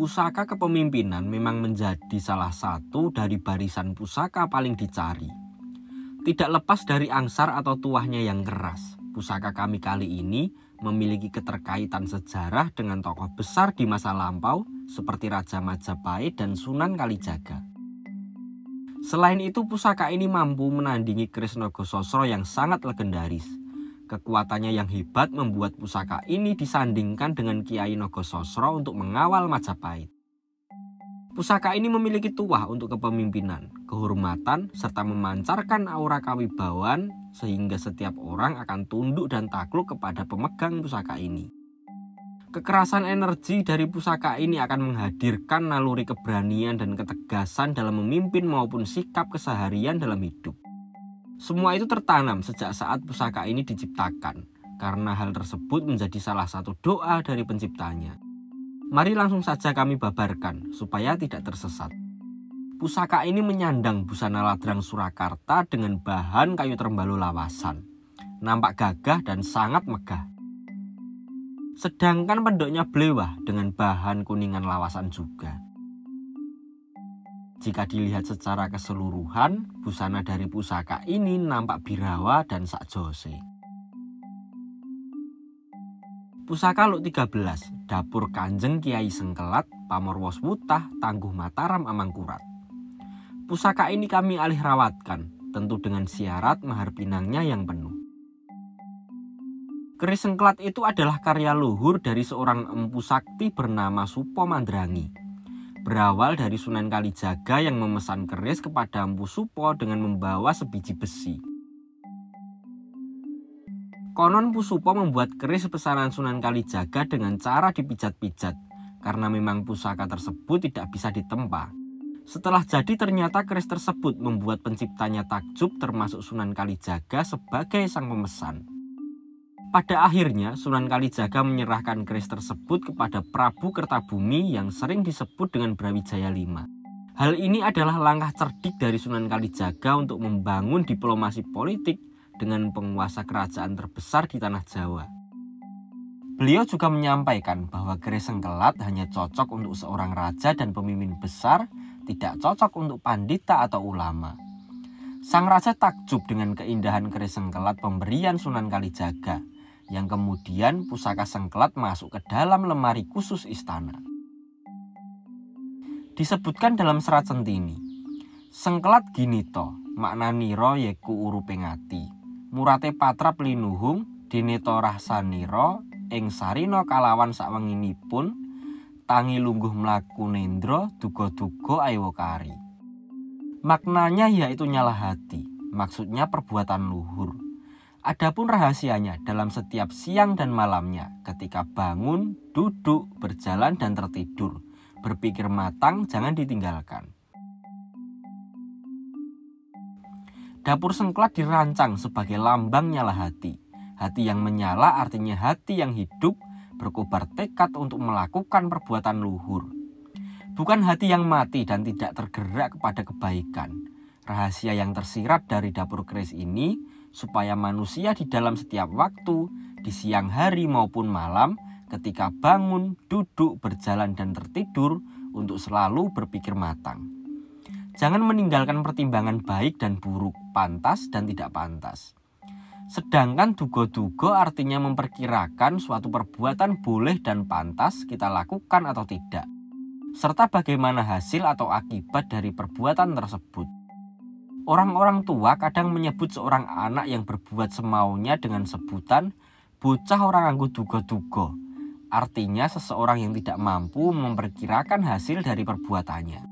Pusaka kepemimpinan memang menjadi salah satu dari barisan pusaka paling dicari. Tidak lepas dari angsar atau tuahnya yang keras, pusaka kami kali ini memiliki keterkaitan sejarah dengan tokoh besar di masa lampau seperti Raja Majapahit dan Sunan Kalijaga. Selain itu, pusaka ini mampu menandingi keris Nogososro yang sangat legendaris. Kekuatannya yang hebat membuat pusaka ini disandingkan dengan Kiai Nogososro untuk mengawal Majapahit. Pusaka ini memiliki tuah untuk kepemimpinan, kehormatan, serta memancarkan aura kewibawaan sehingga setiap orang akan tunduk dan takluk kepada pemegang pusaka ini. Kekerasan energi dari pusaka ini akan menghadirkan naluri keberanian dan ketegasan dalam memimpin maupun sikap keseharian dalam hidup. Semua itu tertanam sejak saat pusaka ini diciptakan, karena hal tersebut menjadi salah satu doa dari penciptanya. Mari langsung saja kami babarkan, supaya tidak tersesat. Pusaka ini menyandang busana ladrang Surakarta dengan bahan kayu terbalu lawasan. Nampak gagah dan sangat megah. Sedangkan pendoknya blewah dengan bahan kuningan lawasan juga. Jika dilihat secara keseluruhan, busana dari pusaka ini nampak birawa dan sakjose. Pusaka Luk 13, Dapur Kanjeng Kiai Sengkelat, Pamorwos Wutah, Tangguh Mataram Amangkurat. Pusaka ini kami alih rawatkan, tentu dengan syarat mahar pinangnya yang penuh. Keris Sengkelat itu adalah karya luhur dari seorang empu sakti bernama Supo Mandrangi. Berawal dari Sunan Kalijaga yang memesan keris kepada Empu Supo dengan membawa sebiji besi. Konon Empu Supo membuat keris pesanan Sunan Kalijaga dengan cara dipijat-pijat, karena memang pusaka tersebut tidak bisa ditempa. Setelah jadi ternyata keris tersebut membuat penciptanya takjub termasuk Sunan Kalijaga sebagai sang pemesan. Pada akhirnya Sunan Kalijaga menyerahkan keris tersebut kepada Prabu Kertabumi yang sering disebut dengan Brawijaya V. Hal ini adalah langkah cerdik dari Sunan Kalijaga untuk membangun diplomasi politik dengan penguasa kerajaan terbesar di tanah Jawa. Beliau juga menyampaikan bahwa keris Sengkelat hanya cocok untuk seorang raja dan pemimpin besar, tidak cocok untuk pandita atau ulama. Sang raja takjub dengan keindahan keris Sengkelat pemberian Sunan Kalijaga, yang kemudian pusaka Sengkelat masuk ke dalam lemari khusus istana. Disebutkan dalam serat Centini, Sengkelat ginito, makna niro yeku urupe ngati, murate patrap linuhung, dineto rahsaniro, ing sarino kalawan sakwenginipun, tangi lungguh mlaku nendro, duga-duga aywokari. Maknanya yaitu nyala hati, maksudnya perbuatan luhur. Adapun rahasianya dalam setiap siang dan malamnya, ketika bangun, duduk, berjalan dan tertidur, berpikir matang jangan ditinggalkan. Dapur Sengkelat dirancang sebagai lambang nyala hati. Hati yang menyala artinya hati yang hidup, berkobar tekad untuk melakukan perbuatan luhur. Bukan hati yang mati dan tidak tergerak kepada kebaikan. Rahasia yang tersirat dari dapur keris ini supaya manusia di dalam setiap waktu, di siang hari maupun malam, ketika bangun, duduk, berjalan dan tertidur, untuk selalu berpikir matang. Jangan meninggalkan pertimbangan baik dan buruk, pantas dan tidak pantas. Sedangkan duga-duga artinya memperkirakan suatu perbuatan boleh dan pantas kita lakukan atau tidak, serta bagaimana hasil atau akibat dari perbuatan tersebut. Orang-orang tua kadang menyebut seorang anak yang berbuat semaunya dengan sebutan bocah orang nganggo duga-duga. Artinya seseorang yang tidak mampu memperkirakan hasil dari perbuatannya.